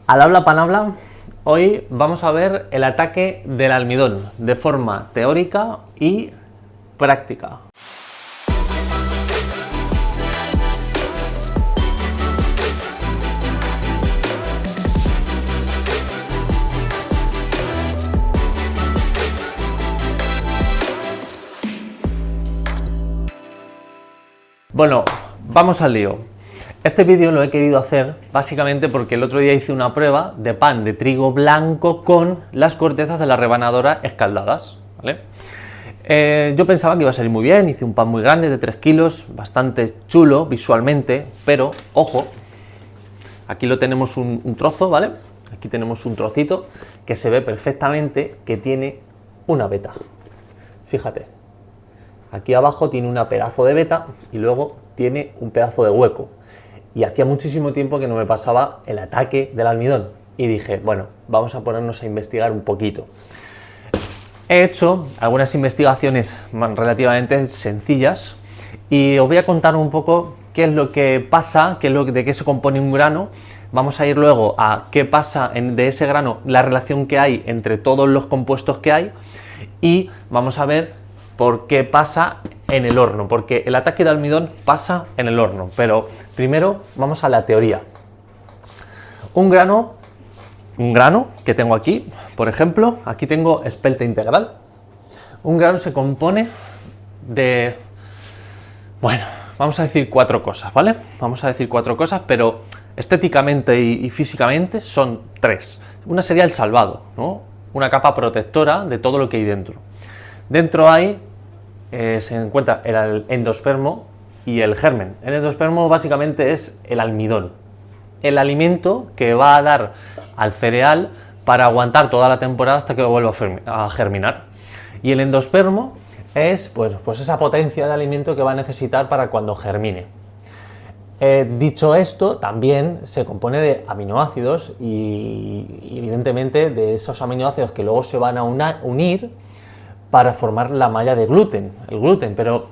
Al habla pan habla, hoy vamos a ver el ataque del almidón de forma teórica y práctica. Bueno, vamos al lío. Este vídeo lo he querido hacer básicamente porque el otro día hice una prueba de pan de trigo blanco con las cortezas de la rebanadora escaldadas, ¿vale? Yo pensaba que iba a salir muy bien, hice un pan muy grande de 3 kilos, bastante chulo visualmente, pero ojo, aquí lo tenemos un trozo, ¿vale? Aquí tenemos un trocito que se ve perfectamente que tiene una veta. Fíjate, aquí abajo tiene un pedazo de veta y luego tiene un pedazo de hueco. Y hacía muchísimo tiempo que no me pasaba el ataque del almidón. Y dije, bueno, vamos a ponernos a investigar un poquito. He hecho algunas investigaciones relativamente sencillas y os voy a contar un poco qué es lo que pasa, de qué se compone un grano. Vamos a ir luego a qué pasa de ese grano, la relación que hay entre todos los compuestos que hay, y vamos a ver por qué pasa en el horno, porque el ataque de almidón pasa en el horno. Pero primero vamos a la teoría. Un grano que tengo aquí, por ejemplo, aquí tengo espelta integral. Un grano se compone de, bueno, vamos a decir 4 cosas, ¿vale? Vamos a decir 4 cosas, pero estéticamente y físicamente son 3. Una sería el salvado, ¿no? Una capa protectora de todo lo que hay dentro. Dentro hay se encuentra el endospermo y el germen. El endospermo básicamente es el almidón, el alimento que va a dar al cereal para aguantar toda la temporada hasta que vuelva a germinar. Y el endospermo es pues esa potencia de alimento que va a necesitar para cuando germine. Dicho esto, también se compone de aminoácidos y evidentemente de esos aminoácidos que luego se van a unir para formar la malla de gluten, el gluten, pero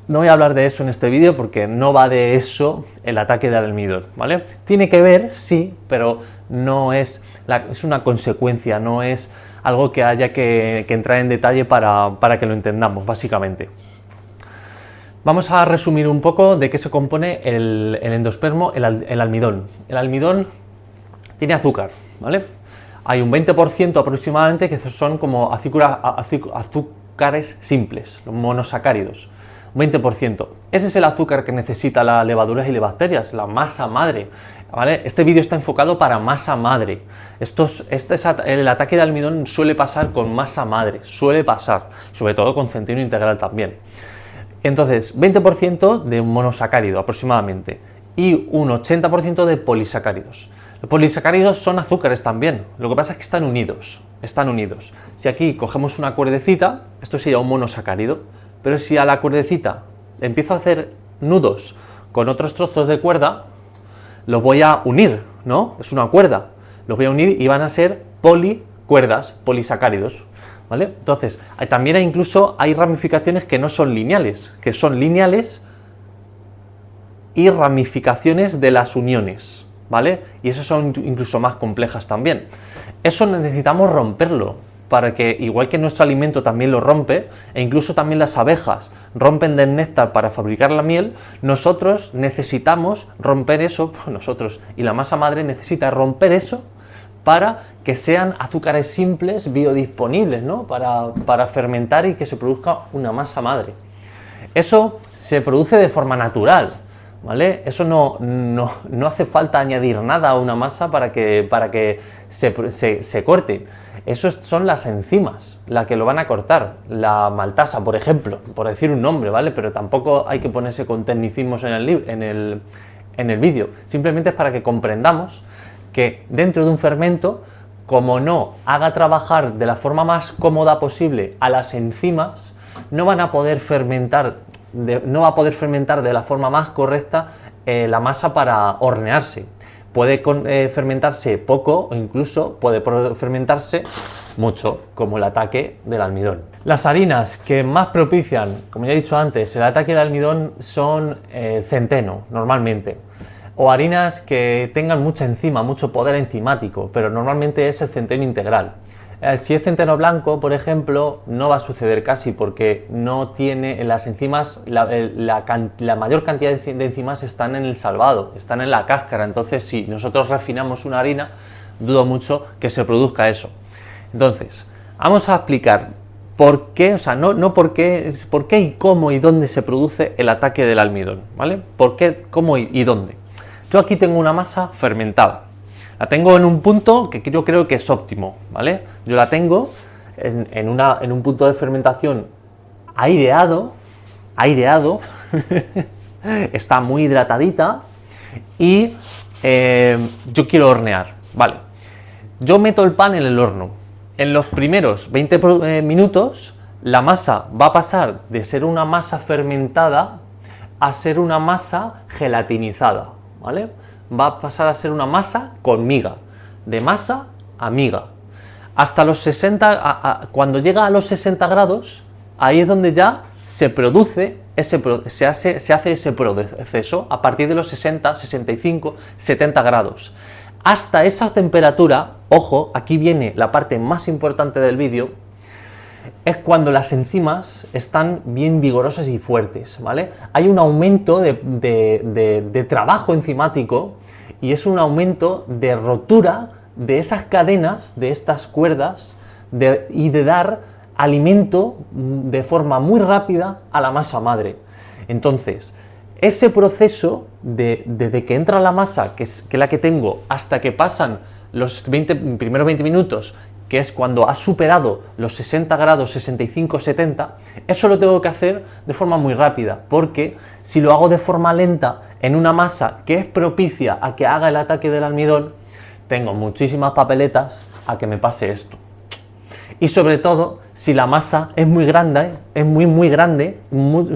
no voy a hablar de eso en este vídeo porque no va de eso el ataque del almidón, ¿vale? Tiene que ver, sí, pero no es, es una consecuencia, no es algo que haya que entrar en detalle para que lo entendamos, básicamente. Vamos a resumir un poco de qué se compone el endospermo, el almidón. El almidón tiene azúcar, ¿vale? Hay un 20% aproximadamente que son como azúcares simples, los monosacáridos. Un 20%. Ese es el azúcar que necesita las levaduras y las bacterias, la masa madre, ¿vale? Este vídeo está enfocado para masa madre. El ataque de almidón suele pasar con masa madre, suele pasar, sobre todo con centeno integral también. Entonces, 20% de monosacárido aproximadamente y un 80% de polisacáridos. Los polisacáridos son azúcares también, lo que pasa es que están unidos. Si aquí cogemos una cuerdecita, esto sería un monosacárido, pero si a la cuerdecita empiezo a hacer nudos con otros trozos de cuerda, los voy a unir, ¿no? Es una cuerda, los voy a unir y van a ser policuerdas, polisacáridos, ¿vale? Entonces, también incluso hay ramificaciones que no son lineales, que son lineales y ramificaciones de las uniones, ¿vale? Y esas son incluso más complejas también. Eso necesitamos romperlo, para que, igual que nuestro alimento también lo rompe, e incluso también las abejas rompen del néctar para fabricar la miel, nosotros necesitamos romper eso, nosotros y la masa madre necesita romper eso para que sean azúcares simples biodisponibles, ¿no? Para fermentar y que se produzca una masa madre. Eso se produce de forma natural, ¿vale? Eso no hace falta añadir nada a una masa para que se corte. Eso son las enzimas las que lo van a cortar. La maltasa, por ejemplo, por decir un nombre, ¿vale? Pero tampoco hay que ponerse con tecnicismos en el vídeo. Simplemente es para que comprendamos que dentro de un fermento, como no haga trabajar de la forma más cómoda posible a las enzimas, no van a poder fermentar. No va a poder fermentar de la forma más correcta la masa para hornearse. Puede fermentarse poco o incluso puede fermentarse mucho, como el ataque del almidón. Las harinas que más propician, como ya he dicho antes, el ataque del almidón son centeno, normalmente, o harinas que tengan mucha enzima, mucho poder enzimático, pero normalmente es el centeno integral. Si es centeno blanco, por ejemplo, no va a suceder casi porque no tiene en las enzimas, la mayor cantidad de enzimas están en el salvado, están en la cáscara. Entonces, si nosotros refinamos una harina, dudo mucho que se produzca eso. Entonces, vamos a explicar por qué, o sea, no por qué y cómo y dónde se produce el ataque del almidón, ¿vale? ¿Por qué, cómo y dónde? Yo aquí tengo una masa fermentada. La tengo en un punto que yo creo que es óptimo, ¿vale? Yo la tengo en un punto de fermentación aireado, está muy hidratadita y yo quiero hornear, ¿vale? Yo meto el pan en el horno. En los primeros 20 minutos la masa va a pasar de ser una masa fermentada a ser una masa gelatinizada, ¿vale? Va a pasar a ser una masa con miga, de masa a miga. Hasta los 60, cuando llega a los 60 grados, ahí es donde ya se produce, se hace ese proceso a partir de los 60, 65, 70 grados. Hasta esa temperatura, ojo, aquí viene la parte más importante del vídeo, es cuando las enzimas están bien vigorosas y fuertes, ¿vale? Hay un aumento de trabajo enzimático y es un aumento de rotura de esas cadenas, de estas cuerdas y de dar alimento de forma muy rápida a la masa madre. Entonces, ese proceso desde que entra la masa, que es la que tengo, hasta que pasan los primeros 20 minutos, que es cuando ha superado los 60 grados, 65, 70, eso lo tengo que hacer de forma muy rápida, porque si lo hago de forma lenta en una masa que es propicia a que haga el ataque del almidón, tengo muchísimas papeletas a que me pase esto. Y sobre todo, si la masa es muy grande,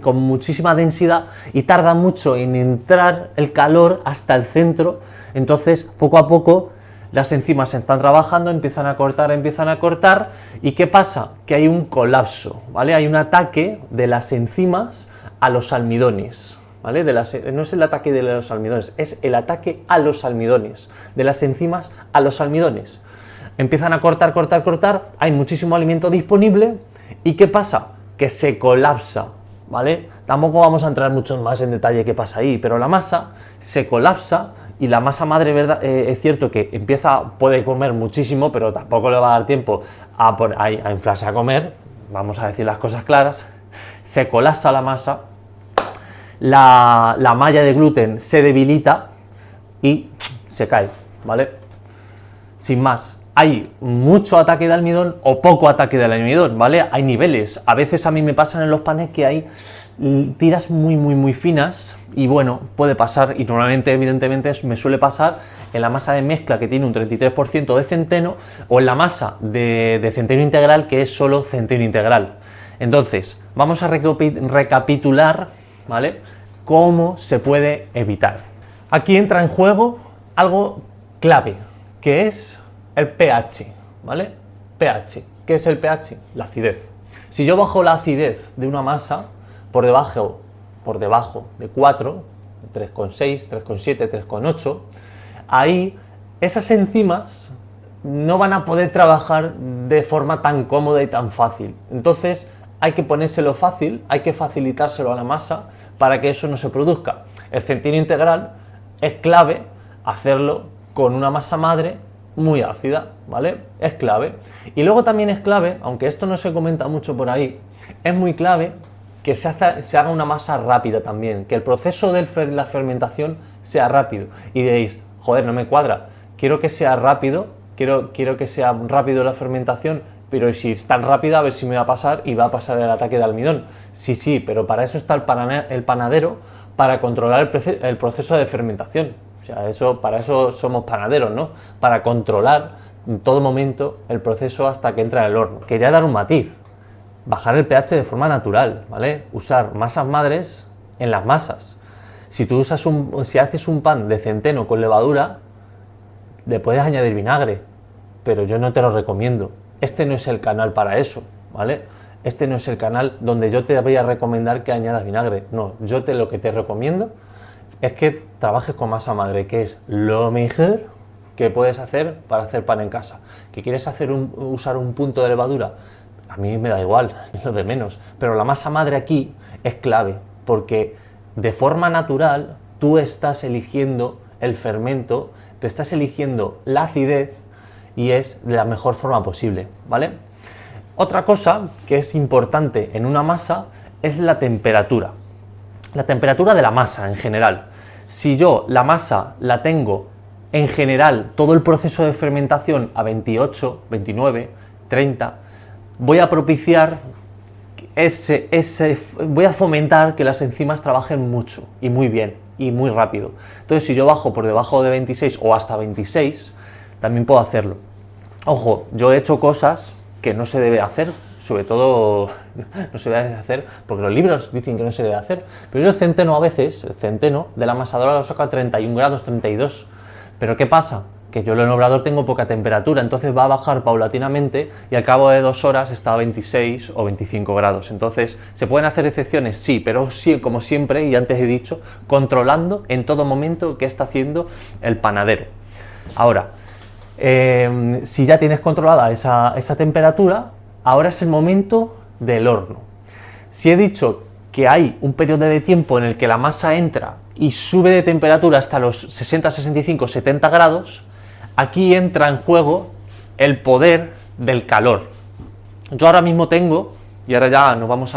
con muchísima densidad y tarda mucho en entrar el calor hasta el centro, entonces poco a poco las enzimas están trabajando, empiezan a cortar, ¿y qué pasa? Que hay un colapso, ¿vale? Hay un ataque de las enzimas a los almidones, ¿vale? No es el ataque de los almidones, es el ataque a los almidones, de las enzimas a los almidones. Empiezan a cortar, hay muchísimo alimento disponible, ¿y qué pasa? Que se colapsa, ¿vale? Tampoco vamos a entrar mucho más en detalle qué pasa ahí, pero la masa se colapsa. Y la masa madre, ¿verdad? Es cierto que puede comer muchísimo, pero tampoco le va a dar tiempo a inflarse a comer, vamos a decir las cosas claras. Se colapsa la masa, la malla de gluten se debilita y se cae, ¿vale? Sin más, hay mucho ataque de almidón o poco ataque del almidón, ¿vale? Hay niveles. A veces a mí me pasan en los panes que hay tiras muy finas y bueno, puede pasar, y normalmente evidentemente me suele pasar en la masa de mezcla que tiene un 33% de centeno o en la masa de centeno integral que es solo centeno integral. Entonces, vamos a recapitular, ¿vale? Cómo se puede evitar. Aquí entra en juego algo clave, que es el pH, ¿vale? pH. ¿Qué es el pH? La acidez. Si yo bajo la acidez de una masa por debajo de 4, 3,6, 3,7, 3,8, ahí esas enzimas no van a poder trabajar de forma tan cómoda y tan fácil. Entonces hay que ponérselo fácil, hay que facilitárselo a la masa para que eso no se produzca. El centeno integral es clave hacerlo con una masa madre muy ácida, ¿vale? Es clave. Y luego también es clave, aunque esto no se comenta mucho por ahí, es muy clave que se haga una masa rápida también, que el proceso de la fermentación sea rápido. Y diréis, joder, no me cuadra, quiero que sea rápido, quiero que sea rápido la fermentación, pero si es tan rápida, a ver si me va a pasar y va a pasar el ataque de almidón. Sí, pero para eso está el panadero, para controlar el proceso de fermentación. O sea, para eso somos panaderos, ¿no? Para controlar en todo momento el proceso hasta que entra en el horno. Quería dar un matiz. Bajar el pH de forma natural, ¿vale? Usar masas madres en las masas. Si haces un pan de centeno con levadura, le puedes añadir vinagre, pero yo no te lo recomiendo. Este no es el canal para eso, ¿vale? Este no es el canal donde yo te voy a recomendar que añadas vinagre. No, lo que te recomiendo es que trabajes con masa madre, que es lo mejor que puedes hacer para hacer pan en casa. ¿Que quieres usar un punto de levadura? A mí me da igual, es lo de menos. Pero la masa madre aquí es clave, porque de forma natural tú estás eligiendo el fermento, te estás eligiendo la acidez y es de la mejor forma posible, ¿vale? Otra cosa que es importante en una masa es la temperatura de la masa en general. Si yo la masa la tengo en general todo el proceso de fermentación a 28, 29, 30, voy a propiciar voy a fomentar que las enzimas trabajen mucho y muy bien y muy rápido. Entonces, si yo bajo por debajo de 26 o hasta 26, también puedo hacerlo. Ojo, yo he hecho cosas que no se debe hacer, sobre todo no se debe hacer porque los libros dicen que no se debe hacer, pero yo el centeno a veces, el centeno de la amasadora lo saco a 31 grados, 32, pero ¿qué pasa? Que yo en el obrador tengo poca temperatura, entonces va a bajar paulatinamente y al cabo de 2 horas está a 26 o 25 grados. Entonces, ¿se pueden hacer excepciones? Sí, pero sí, como siempre, y antes he dicho, controlando en todo momento qué está haciendo el panadero. Ahora, si ya tienes controlada esa temperatura, ahora es el momento del horno. Si he dicho que hay un periodo de tiempo en el que la masa entra y sube de temperatura hasta los 60, 65, 70 grados, aquí entra en juego el poder del calor. Yo ahora mismo tengo, y ahora ya nos vamos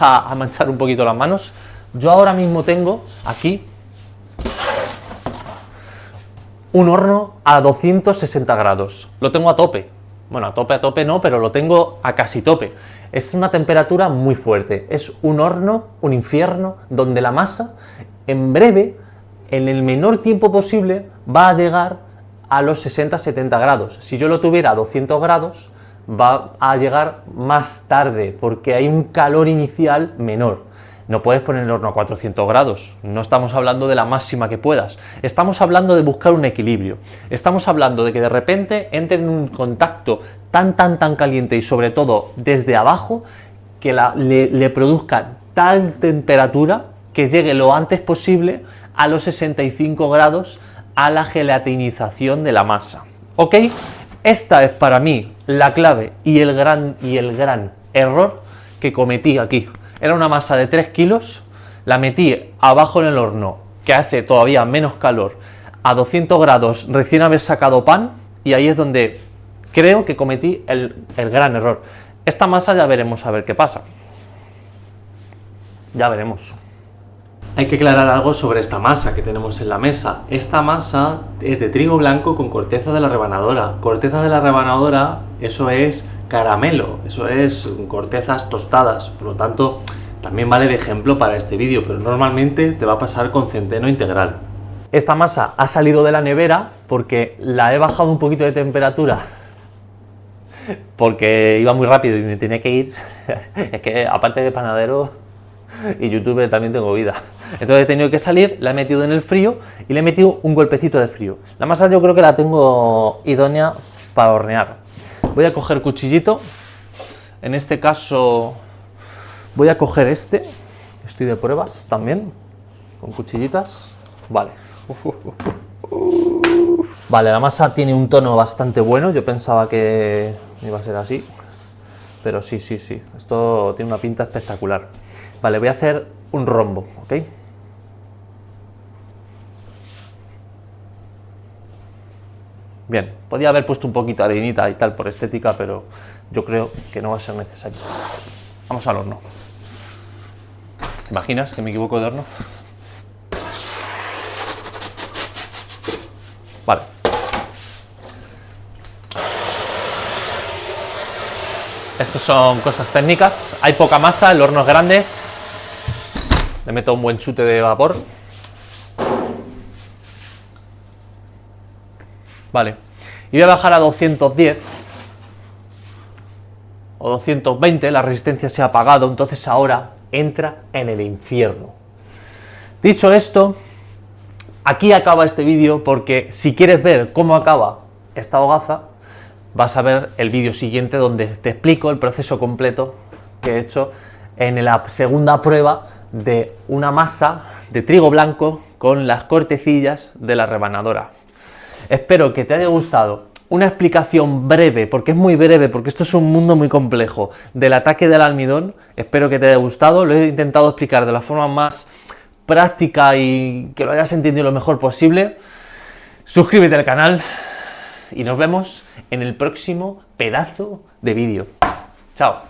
a manchar un poquito las manos, yo ahora mismo tengo aquí un horno a 260 grados. Lo tengo a tope. Bueno, a tope no, pero lo tengo a casi tope. Es una temperatura muy fuerte. Es un horno, un infierno, donde la masa, en breve, en el menor tiempo posible, va a llegar a los 60-70 grados. Si yo lo tuviera a 200 grados, va a llegar más tarde, porque hay un calor inicial menor. No puedes poner el horno a 400 grados, no estamos hablando de la máxima que puedas, estamos hablando de buscar un equilibrio, estamos hablando de que de repente entre en un contacto tan caliente y sobre todo desde abajo que le produzca tal temperatura que llegue lo antes posible a los 65 grados a la gelatinización de la masa. ¿Ok? Esta es para mí la clave y el gran error que cometí aquí. Era una masa de 3 kilos, la metí abajo en el horno, que hace todavía menos calor, a 200 grados recién haber sacado pan, y ahí es donde creo que cometí el gran error. Esta masa ya veremos a ver qué pasa. Ya veremos. Hay que aclarar algo sobre esta masa que tenemos en la mesa. Esta masa es de trigo blanco con corteza de la rebanadora. Corteza de la rebanadora, eso es caramelo, eso es cortezas tostadas, por lo tanto también vale de ejemplo para este vídeo, pero normalmente te va a pasar con centeno integral. Esta masa ha salido de la nevera porque la he bajado un poquito de temperatura porque iba muy rápido y me tenía que ir. Es que aparte de panadero y youtuber también tengo vida, entonces he tenido que salir, la he metido en el frío y le he metido un golpecito de frío. La masa yo creo que la tengo idónea para hornear. Voy a coger cuchillito, en este caso voy a coger este, estoy de pruebas también, con cuchillitas, vale. Vale, la masa tiene un tono bastante bueno, yo pensaba que iba a ser así, pero sí, esto tiene una pinta espectacular. Vale, voy a hacer un rombo, ¿ok? Bien, podía haber puesto un poquito de harinita y tal por estética, pero yo creo que no va a ser necesario. Vamos al horno. ¿Te imaginas que me equivoco de horno? Vale. Estas son cosas técnicas. Hay poca masa, el horno es grande. Le meto un buen chute de vapor. Vale, y voy a bajar a 210 o 220, la resistencia se ha apagado, entonces ahora entra en el infierno. Dicho esto, aquí acaba este vídeo, porque si quieres ver cómo acaba esta hogaza, vas a ver el vídeo siguiente donde te explico el proceso completo que he hecho en la segunda prueba de una masa de trigo blanco con las cortecillas de la rebanadora. Espero que te haya gustado una explicación breve, porque es muy breve, porque esto es un mundo muy complejo, del ataque del almidón. Espero que te haya gustado, lo he intentado explicar de la forma más práctica y que lo hayas entendido lo mejor posible. Suscríbete al canal y nos vemos en el próximo pedazo de vídeo. Chao.